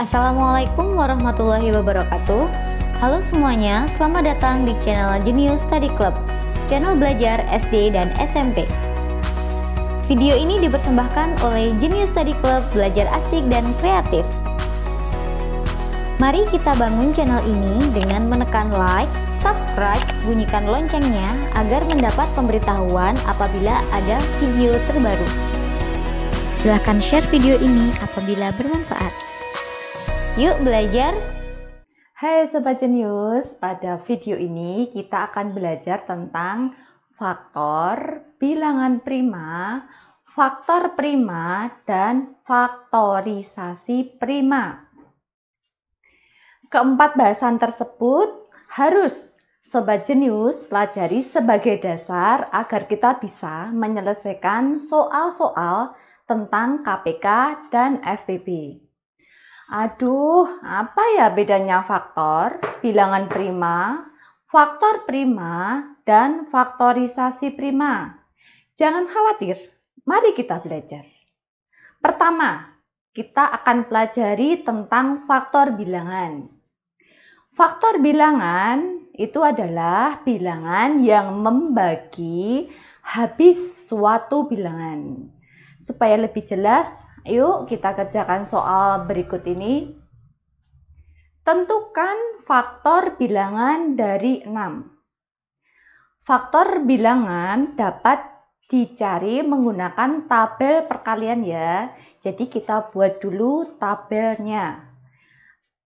Assalamualaikum warahmatullahi wabarakatuh. Halo semuanya, selamat datang di channel Genius Study Club, channel belajar SD dan SMP. Video ini dipersembahkan oleh Genius Study Club, belajar asik dan kreatif. Mari kita bangun channel ini dengan menekan like, subscribe, bunyikan loncengnya agar mendapat pemberitahuan apabila ada video terbaru. Silahkan share video ini apabila bermanfaat. Yuk belajar! Hai Sobat Genius, pada video ini kita akan belajar tentang faktor, bilangan prima, faktor prima, dan faktorisasi prima. Keempat bahasan tersebut harus Sobat Genius pelajari sebagai dasar agar kita bisa menyelesaikan soal-soal tentang KPK dan FPB. Aduh, apa ya bedanya faktor, bilangan prima, faktor prima, dan faktorisasi prima? Jangan khawatir, mari kita belajar. Pertama, kita akan pelajari tentang faktor bilangan. Faktor bilangan itu adalah bilangan yang membagi habis suatu bilangan. Supaya lebih jelas, yuk kita kerjakan soal berikut ini. Tentukan faktor bilangan dari 6. Faktor bilangan dapat dicari menggunakan tabel perkalian ya. Jadi kita buat dulu tabelnya.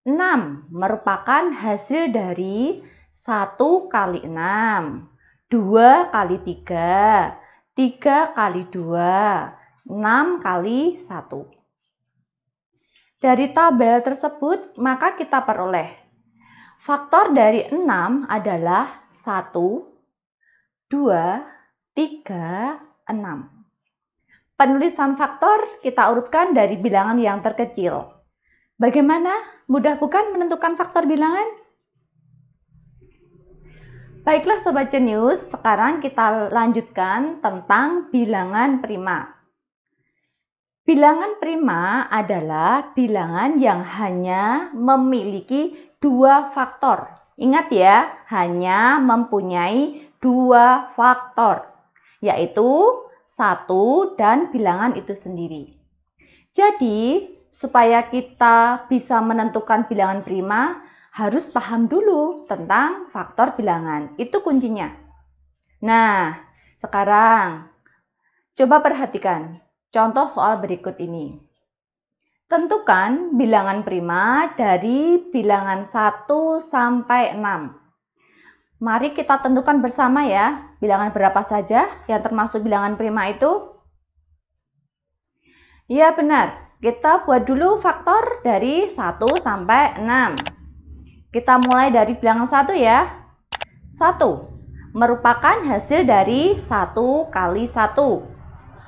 6 merupakan hasil dari 1 kali 6, 2 kali 3, 3 kali 2, 6 kali 1. Dari tabel tersebut, maka kita peroleh faktor dari 6 adalah 1, 2, 3, 6. Penulisan faktor kita urutkan dari bilangan yang terkecil. Bagaimana? Mudah bukan menentukan faktor bilangan? Baiklah Sobat Genius, sekarang kita lanjutkan tentang bilangan prima. Bilangan prima adalah bilangan yang hanya memiliki 2 faktor. Ingat ya, hanya mempunyai 2 faktor, yaitu 1 dan bilangan itu sendiri. Jadi, supaya kita bisa menentukan bilangan prima, harus paham dulu tentang faktor bilangan. Itu kuncinya. Nah, sekarang coba perhatikan contoh soal berikut ini. Tentukan bilangan prima dari bilangan 1 sampai 6. Mari kita tentukan bersama ya, bilangan berapa saja yang termasuk bilangan prima itu? Ya benar, kita buat dulu faktor dari 1 sampai 6. Kita mulai dari bilangan 1 ya. 1 merupakan hasil dari 1 kali 1.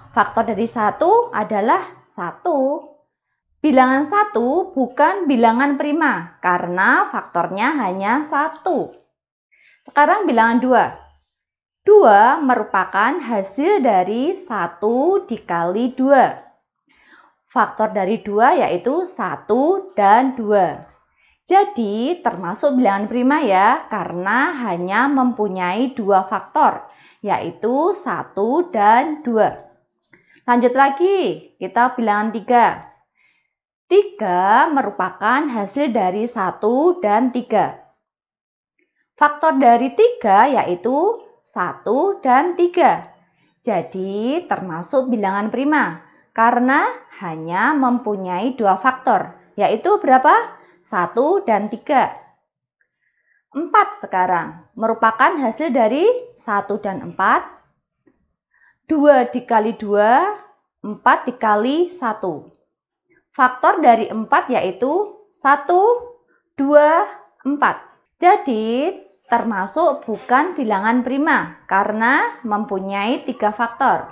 Faktor dari 1 adalah 1. Bilangan 1 bukan bilangan prima karena faktornya hanya 1. Sekarang bilangan 2. 2 merupakan hasil dari 1 dikali 2. Faktor dari 2 yaitu 1 dan 2. Jadi termasuk bilangan prima ya karena hanya mempunyai 2 faktor yaitu 1 dan 2. Lanjut lagi, kita bilangan 3. 3 merupakan hasil dari 1 dan 3. Faktor dari 3 yaitu 1 dan 3. Jadi termasuk bilangan prima karena hanya mempunyai 2 faktor, yaitu berapa? 1 dan 3. 4 sekarang merupakan hasil dari 1 dan 4. 2 dikali 2, 4 dikali 1. Faktor dari 4 yaitu 1, 2, 4. Jadi termasuk bukan bilangan prima karena mempunyai 3 faktor.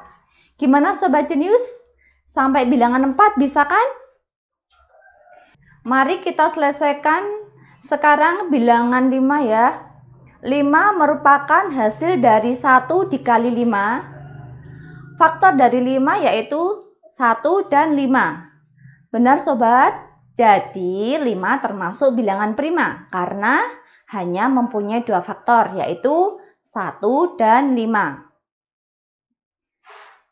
Gimana Sobat Genius? Sampai bilangan 4 bisa kan? Mari kita selesaikan sekarang bilangan 5 ya. 5 merupakan hasil dari 1 dikali 5. Faktor dari 5 yaitu 1 dan 5. Benar sobat? Jadi 5 termasuk bilangan prima karena hanya mempunyai 2 faktor, yaitu 1 dan 5.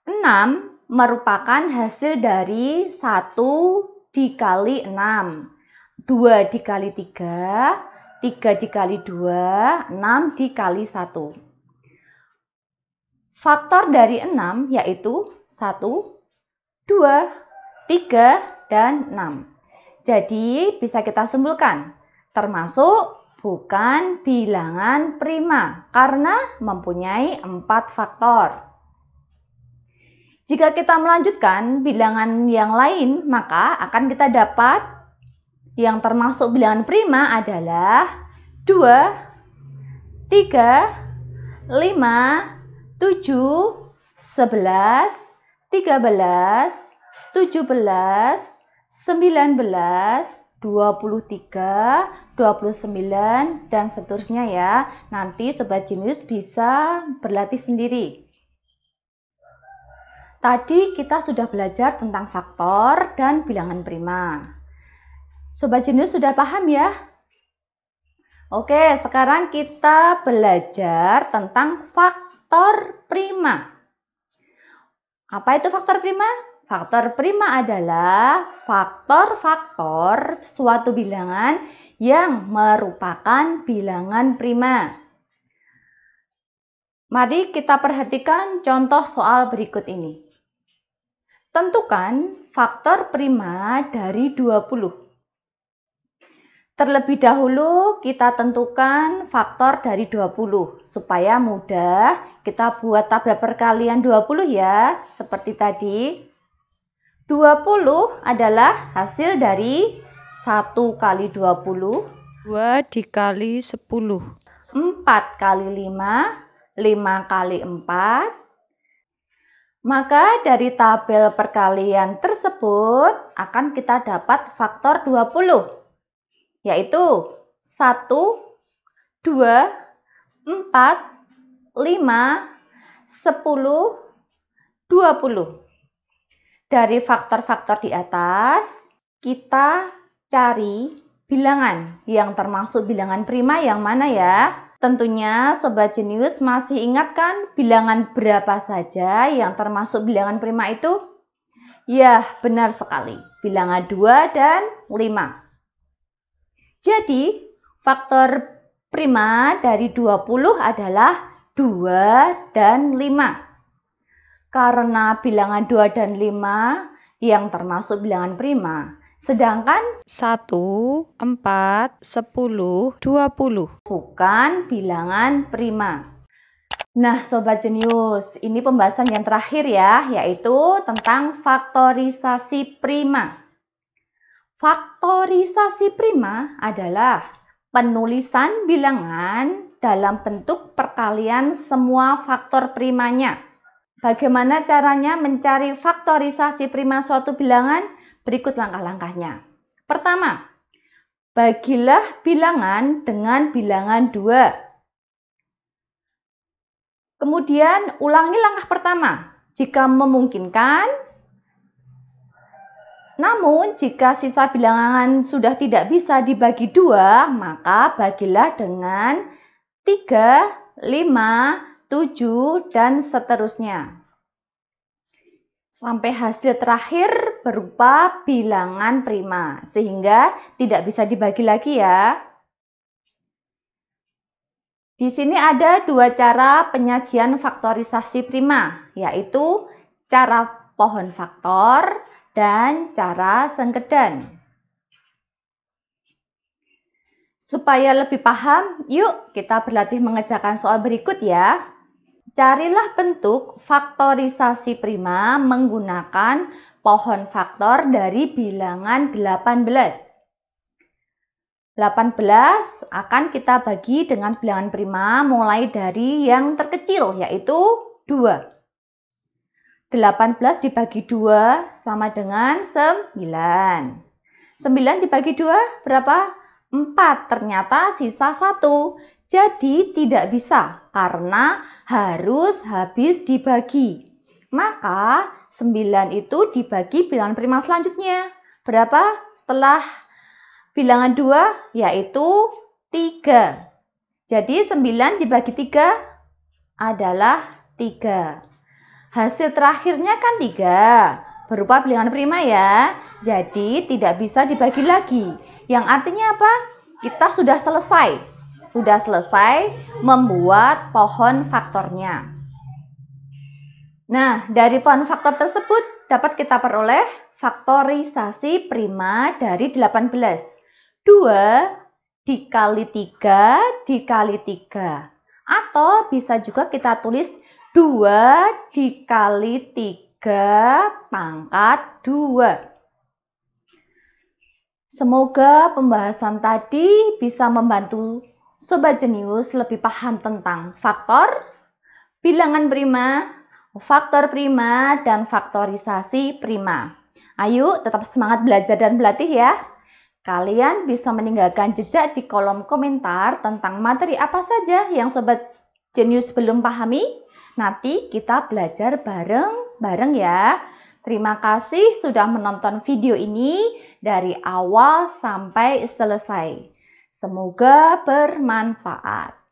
6 merupakan hasil dari 1 dikali 6. 2 dikali 3, 3 dikali 2, 6 dikali 1. Faktor dari 6 yaitu 1, 2, 3, dan 6. Jadi bisa kita simpulkan, termasuk bukan bilangan prima karena mempunyai 4 faktor. Jika kita melanjutkan bilangan yang lain, maka akan kita dapat yang termasuk bilangan prima adalah 2, 3, 5, 7, 11, 13, 17, 19, 23, 29, dan seterusnya ya. Nanti Sobat Jenius bisa berlatih sendiri. Tadi kita sudah belajar tentang faktor dan bilangan prima. Sobat Jenius sudah paham ya? Oke, sekarang kita belajar tentang faktor prima. Apa itu faktor prima? Faktor prima adalah faktor-faktor suatu bilangan yang merupakan bilangan prima. Mari kita perhatikan contoh soal berikut ini. Tentukan faktor prima dari 20. Terlebih dahulu kita tentukan faktor dari 20 supaya mudah kita buat tabel perkalian 20 ya, seperti tadi. 20 adalah hasil dari 1 kali 20, 2 dikali 10, 4 kali 5, 5 kali 4. Maka dari tabel perkalian tersebut akan kita dapat faktor 20, yaitu 1, 2, 4, 5, 10, 20. Dari faktor-faktor di atas, kita cari bilangan yang termasuk bilangan prima yang mana ya? Tentunya Sobat Jenius masih ingat kan bilangan berapa saja yang termasuk bilangan prima itu? Ya, benar sekali. Bilangan 2 dan 5. Jadi, faktor prima dari 20 adalah 2 dan 5. Karena bilangan 2 dan 5 yang termasuk bilangan prima. Sedangkan 1, 4, 10, 20. Bukan bilangan prima. Nah, Sobat Jenius, ini pembahasan yang terakhir ya, yaitu tentang faktorisasi prima. Faktorisasi prima adalah penulisan bilangan dalam bentuk perkalian semua faktor primanya. Bagaimana caranya mencari faktorisasi prima suatu bilangan? Berikut langkah-langkahnya. Pertama, bagilah bilangan dengan bilangan 2. Kemudian ulangi langkah pertama jika memungkinkan. Namun jika sisa bilangan sudah tidak bisa dibagi 2, maka bagilah dengan 3, 5, 7, dan seterusnya. Sampai hasil terakhir berupa bilangan prima, sehingga tidak bisa dibagi lagi ya. Di sini ada 2 cara penyajian faktorisasi prima, yaitu cara pohon faktor dan cara sengkedan. Supaya lebih paham, yuk kita berlatih mengerjakan soal berikut ya. Carilah bentuk faktorisasi prima menggunakan pohon faktor dari bilangan 18. 18 akan kita bagi dengan bilangan prima mulai dari yang terkecil, yaitu 2. 18 dibagi 2 sama dengan 9. 9 dibagi 2 berapa? 4. Ternyata sisa 1. Jadi tidak bisa karena harus habis dibagi. Maka 9 itu dibagi bilangan prima selanjutnya. berapa setelah bilangan 2? Yaitu 3. Jadi 9 dibagi 3 adalah 3. Hasil terakhirnya kan 3, berupa bilangan prima ya. Jadi tidak bisa dibagi lagi. Yang artinya apa? Kita sudah selesai membuat pohon faktornya. Nah, dari pohon faktor tersebut dapat kita peroleh faktorisasi prima dari 18. 2 dikali 3 dikali 3. Atau bisa juga kita tulis 2 dikali 3 pangkat 2. Semoga pembahasan tadi bisa membantu Sobat Jenius lebih paham tentang faktor, bilangan prima, faktor prima, dan faktorisasi prima. Ayo tetap semangat belajar dan berlatih ya. Kalian bisa meninggalkan jejak di kolom komentar tentang materi apa saja yang Sobat Jenius belum pahami. Nanti kita belajar bareng-bareng ya. Terima kasih sudah menonton video ini dari awal sampai selesai. Semoga bermanfaat.